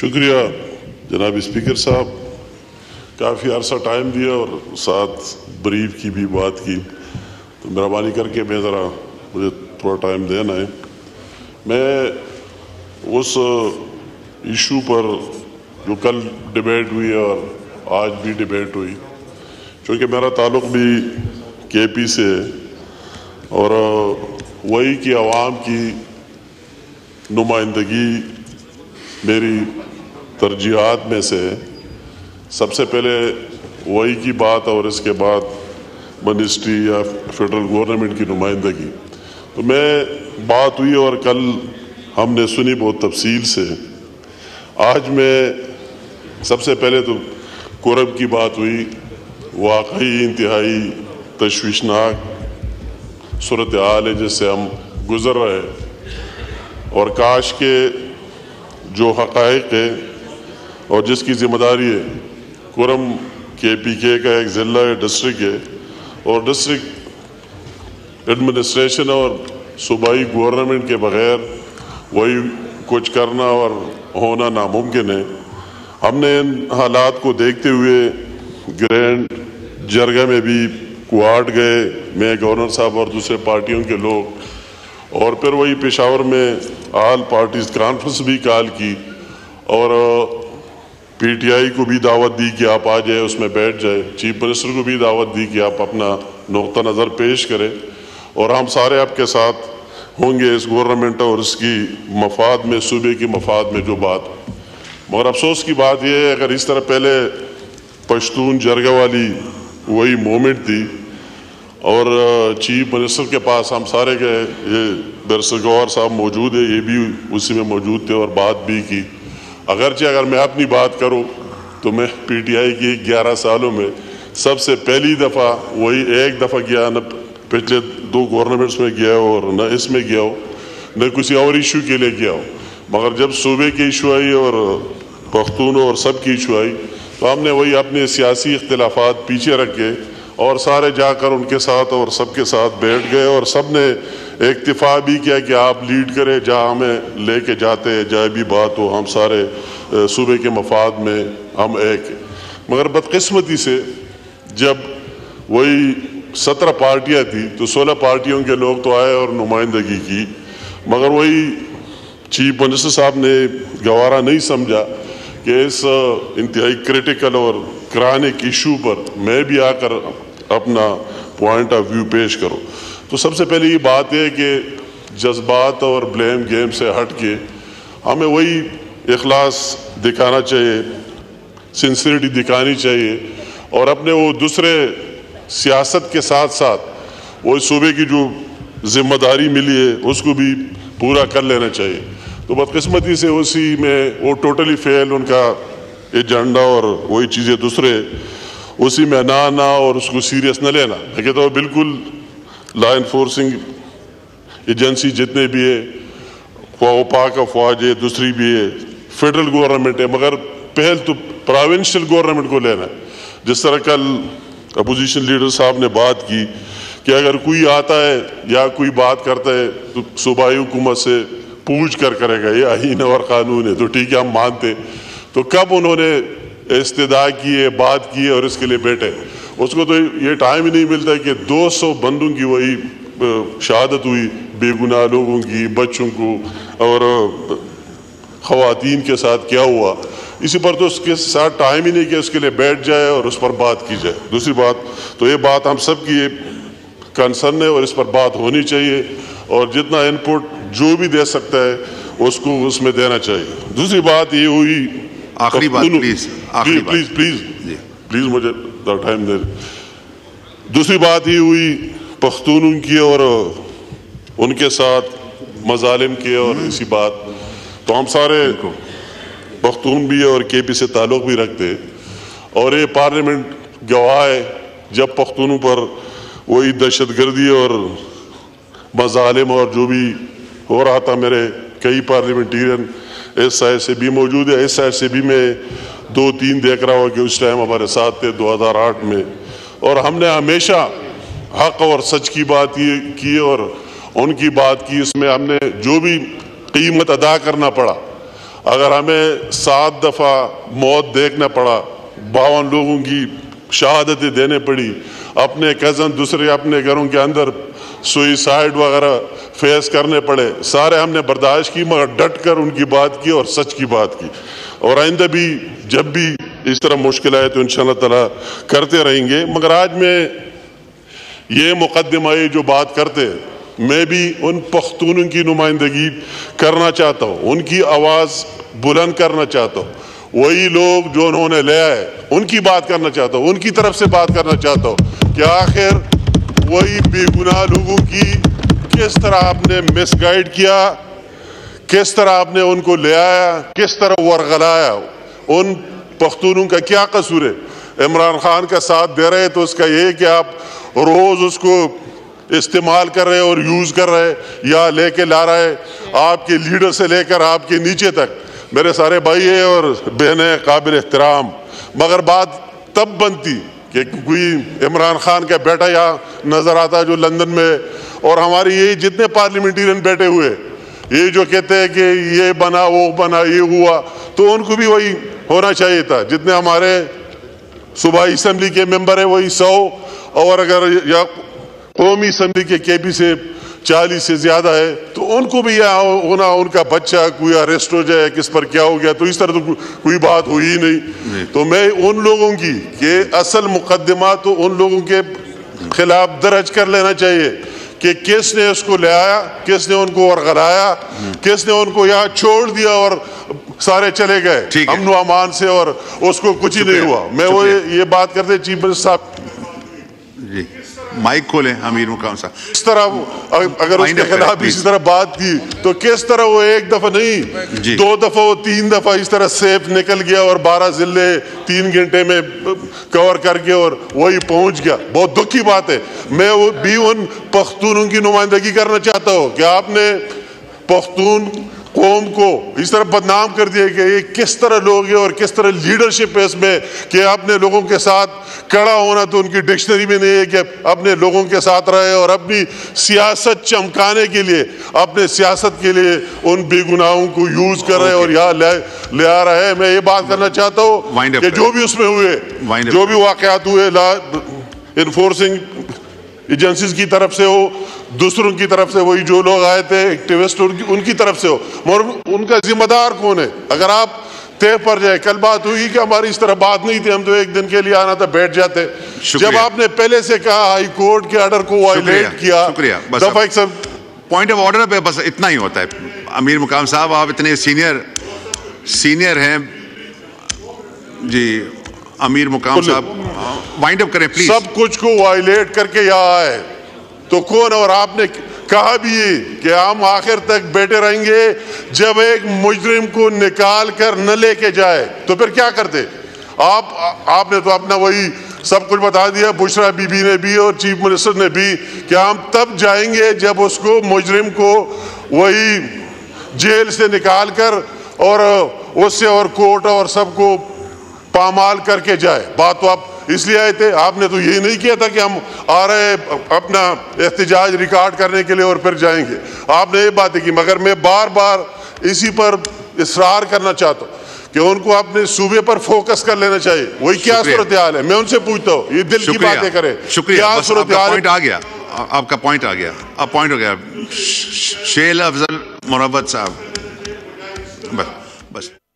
شکریہ جناب اسپیکر صاحب، کافی عرصہ ٹائم دیا اور ساتھ بریف کی بھی بات کی، تو مہربانی کر کے مجھے تھوڑا ٹائم دینا ہے۔ میں اس ایشو پر جو کل ڈیبیٹ ہوئی اور آج بھی ڈیبیٹ ہوئی، چونکہ میرا تعلق بھی کے پی سے ہے اور وہی کی عوام کی نمائندگی میری ترجیحات میں سے سب سے پہلے وہی کی بات اور اس کے بعد منسٹری یا فیڈرل گورنمنٹ کی نمائندگی۔ تو میں بات ہوئی اور کل ہم نے سنی بہت تفصیل سے۔ آج میں سب سے پہلے تو کورب کی بات ہوئی، واقعی انتہائی تشویشناک صورتحال ہے جس سے ہم گزر رہے ہیں، اور کاش کے جو حقائق ہے اور جس کی ذمہ داری ہے، کورم کے پی کے کا ایک ضلع ہے، ڈسٹرکٹ ہے، اور ڈسٹرکٹ ایڈمنسٹریشن اور صوبائی گورنمنٹ کے بغیر وہی کچھ کرنا اور ہونا ناممکن ہے۔ ہم نے ان حالات کو دیکھتے ہوئے گرینڈ جرگہ میں بھی کوارٹ گئے، میں گورنر صاحب اور دوسرے پارٹیوں کے لوگ، اور پھر وہی پشاور میں آل پارٹیز کانفرنس بھی کال کی، اور پی ٹی آئی کو بھی دعوت دی کہ آپ آ جائے، اس میں بیٹھ جائے، چیف منسٹر کو بھی دعوت دی کہ آپ اپنا نقطہ نظر پیش کریں، اور ہم سارے آپ کے ساتھ ہوں گے اس گورنمنٹ اور اس کی مفاد میں، صوبے کی مفاد میں جو بات۔ مگر افسوس کی بات یہ ہے، اگر اس طرح پہلے پشتون جرگہ والی وہی مومنٹ تھی اور چیف منسٹر کے پاس ہم سارے گئے، یہ برسر گوھر صاحب موجود ہے، یہ بھی اسی میں موجود تھے اور بات بھی کی۔ اگرچہ اگر میں اپنی بات کروں تو میں پی ٹی آئی کی 11 سالوں میں سب سے پہلی دفعہ وہی ایک دفعہ گیا، نہ پچھلے 2 گورنمنٹس میں گیا ہو اور نہ اس میں گیا ہو، نہ کسی اور ایشو کے لیے گیا ہو، مگر جب صوبے کی ایشو آئی اور پختونوں اور سب کی ایشو آئی تو ہم نے وہی اپنے سیاسی اختلافات پیچھے رکھے اور سارے جا کر ان کے ساتھ اور سب کے ساتھ بیٹھ گئے، اور سب نے اکتفا بھی کیا کہ آپ لیڈ کریں، جہاں ہمیں لے کے جاتے ہیں، جہاں بھی بات ہو، ہم سارے صوبے کے مفاد میں ہم ایک ہیں۔ مگر بدقسمتی سے جب وہی 17 پارٹیاں تھیں تو 16 پارٹیوں کے لوگ تو آئے اور نمائندگی کی، مگر وہی چیف منسٹر صاحب نے گوارا نہیں سمجھا کہ اس انتہائی کریٹیکل اور کرانک ایشو پر میں بھی آ کر اپنا پوائنٹ آف ویو پیش کروں۔ تو سب سے پہلے یہ بات ہے کہ جذبات اور بلیم گیم سے ہٹ کے ہمیں وہی اخلاص دکھانا چاہیے، سنسیریٹی دکھانی چاہیے، اور اپنے وہ دوسرے سیاست کے ساتھ ساتھ وہ صوبے کی جو ذمہ داری ملی ہے اس کو بھی پورا کر لینا چاہیے۔ تو بدقسمتی سے اسی میں وہ ٹوٹلی فیل، ان کا ایجنڈا اور وہی چیزیں دوسرے اسی میں نہ آنا اور اس کو سیریس نہ لینا۔ میں کہتا ہوں بالکل لا انفورسنگ ایجنسی جتنے بھی ہے، پاک افواج ہے، دوسری بھی ہے، فیڈرل گورنمنٹ ہے، مگر پہل تو پروونشل گورنمنٹ کو لینا ہے۔ جس طرح کل اپوزیشن لیڈر صاحب نے بات کی کہ اگر کوئی آتا ہے یا کوئی بات کرتا ہے تو صوبائی حکومت سے پوچھ کر کرے گا، یہ آئین اور قانون ہے، تو ٹھیک ہے ہم مانتے۔ تو کب انہوں نے استدعا کی ہے، بات کی ہے اور اس کے لیے بیٹھے؟ اس کو تو یہ ٹائم ہی نہیں ملتا کہ 200 بندوں کی وہی شہادت ہوئی، بے گناہ لوگوں کی، بچوں کو اور خواتین کے ساتھ کیا ہوا، اسی پر تو اس کے ساتھ ٹائم ہی نہیں کہ اس کے لیے بیٹھ جائے اور اس پر بات کی جائے۔ دوسری بات تو یہ بات ہم سب کی کنسرن ہے اور اس پر بات ہونی چاہیے، اور جتنا ان پٹ جو بھی دے سکتا ہے اس کو اس میں دینا چاہیے۔ دوسری بات یہ ہوئی، آخری بات پلیز مجھے ٹائم دے۔ دوسری بات یہ ہوئی پختونوں کی اور ان کے ساتھ مظالم کے، اور اسی بات تو ہم سارے پختون بھی اور کے پی سے تعلق بھی رکھتے، اور یہ پارلیمنٹ گواہ ہے جب پختونوں پر وہی دہشت گردی اور مظالم اور جو بھی ہو رہا تھا، میرے کئی پارلیمنٹیرین اس سائڈ سے بھی موجود ہے، اس سائڈ سے بھی میں 2-3 دیکھ رہا ہوں کہ اس ٹائم ہمارے ساتھ تھے 2008 میں، اور ہم نے ہمیشہ حق اور سچ کی بات کی اور ان کی بات کی، اس میں ہم نے جو بھی قیمت ادا کرنا پڑا اگر ہمیں 7 دفعہ موت دیکھنا پڑا، 52 لوگوں کی شہادتیں دینے پڑی، اپنے کزن دوسرے اپنے گھروں کے اندر سوئسائڈ وغیرہ فیس کرنے پڑے، سارے ہم نے برداشت کی، مگر ڈٹ کر ان کی بات کی اور سچ کی بات کی، اور آئندہ بھی جب بھی اس طرح مشکل آئے تو انشاءاللہ تعالیٰ کرتے رہیں گے۔ مگر آج میں یہ مقدمہ جو بات کرتے، میں بھی ان پختونوں کی نمائندگی کرنا چاہتا ہوں، ان کی آواز بلند کرنا چاہتا ہوں، وہی لوگ جو انہوں نے لیا ہے ان کی بات کرنا چاہتا ہوں، ان کی طرف سے بات کرنا چاہتا ہوں کہ آخر وہی بے گناہ لوگوں کی کس طرح آپ نے مس گائیڈ کیا، کس طرح آپ نے ان کو لے آیا، کس طرح ورغلایا۔ ان پختونوں کا کیا قصور ہے؟ عمران خان کا ساتھ دے رہے تو اس کا یہ کہ آپ روز اس کو استعمال کر رہے اور یوز کر رہے یا لے کے لا رہے، آپ کے لیڈر سے لے کر آپ کے نیچے تک۔ میرے سارے بھائی ہیں اور بہنیں قابل احترام، مگر بات تب بنتی کہ کوئی عمران خان کا بیٹا یہاں نظر آتا جو لندن میں، اور ہماری یہ جتنے پارلیمنٹرین بیٹھے ہوئے یہ جو کہتے ہیں کہ یہ بنا وہ بنا یہ ہوا، تو ان کو بھی وہی ہونا چاہیے تھا۔ جتنے ہمارے صوبائی اسمبلی کے ممبر ہیں وہی 100، اور اگر یا قومی اسمبلی کے KP سے 40 سے زیادہ ہے تو ان کو بھی یہاں ہونا، ان کا بچہ کوئی اریسٹ ہو جائے، کس پر کیا ہو گیا، تو اس طرح تو کوئی بات ہوئی ہی نہیں۔ تو میں ان لوگوں کی کہ اصل مقدمہ تو ان لوگوں کے خلاف درج کر لینا چاہیے کہ کس نے اس کو لے آیا، کس نے ان کو ورغلایا، کس نے ان کو یہاں چھوڑ دیا اور سارے چلے گئے امن و امان سے اور اس کو کچھ ہی نہیں ہوا۔ میں وہ یہ بات کرتے چیف منسٹر صاحب جی مائک کھولیں امیر مقام صاحب، اس طرح اگر اس کے خلاف اسی طرح بات کی تو کس طرح وہ ایک دفعہ نہیں 2 دفعہ وہ 3 دفعہ اس طرح سیف نکل گیا اور 12 ضلع 3 گھنٹے میں کور کر کے اور وہی پہنچ گیا۔ بہت دکھ کی بات ہے۔ میں بھی ان پختونوں کی نمائندگی کرنا چاہتا ہوں کہ آپ نے پختون قوم کو اس طرح بدنام کر دیا کہ یہ کس طرح لوگ ہیں اور کس طرح لیڈرشپ ہے اس میں کہ اپنے لوگوں کے ساتھ کھڑا ہونا تو ان کی ڈکشنری میں نہیں ہے کہ اپنے لوگوں کے ساتھ رہے اور اپنی سیاست چمکانے کے لیے، اپنے سیاست کے لیے ان بے گناہوں کو یوز کر رہے اور یہاں لے آ رہے ہیں۔ میں یہ بات کرنا چاہتا ہوں کہ جو بھی اس میں ہوئے، جو بھی واقعات ہوئے، انفورسنگ ایجنسیز کی طرف سے ہو، دوسروں کی طرف سے، وہی جو لوگ آئے تھے ایکٹیوسٹ ان کی طرف سے ہو، مگر ان کا ذمہ دار کون ہے؟ اگر آپ طے پر جائے، کل بات ہوئی کہ ہماری اس طرح بات نہیں تھی، ہم تو ایک دن کے لیے آنا تھا بیٹھ جاتے۔ جب آپ نے پہلے سے کہا ہائی کورٹ کے آرڈر کو وائلیٹ کیا، دفعہ ایک سب پوائنٹ آف آرڈر پہ بس اتنا ہی ہوتا ہے۔ امیر مقام صاحب آپ اتنے سینئر ہیں جی، امیر مقام صاحب وائنڈ اپ کریں پلیز۔ سب کچھ کو وائلیٹ کر کے یہاں آئے تو کون؟ اور آپ نے کہا بھی کہ ہم آخر تک بیٹھے رہیں گے، جب ایک مجرم کو نکال کر نہ لے کے جائے تو پھر کیا کرتے آپ نے تو اپنا وہی سب کچھ بتا دیا، بشرا بی بی نے بھی اور چیف منسٹر نے بھی، کہ ہم تب جائیں گے جب اس کو مجرم کو وہی جیل سے نکال کر اور اس سے اور کورٹ اور سب کو پامال کر کے جائے۔ بات تو آپ اس لیے آئے تھے، آپ نے تو یہی نہیں کیا تھا کہ ہم آ رہے اپنا احتجاج ریکارڈ کرنے کے لیے اور پھر جائیں گے۔ آپ نے یہ باتیں کی، مگر میں بار بار اسی پر اصرار کرنا چاہتا ہوں کہ ان کو اپنے صوبے پر فوکس کر لینا چاہیے۔ وہی کیا صورتحال ہے؟ میں ان سے پوچھتا ہوں، یہ دل کی باتیں کریں۔ شکریہ، پوائنٹ آ گیا، آپ کا پوائنٹ آ گیا، اب پوائنٹ ہو گیا۔ شیل افضل مروت صاحب، بس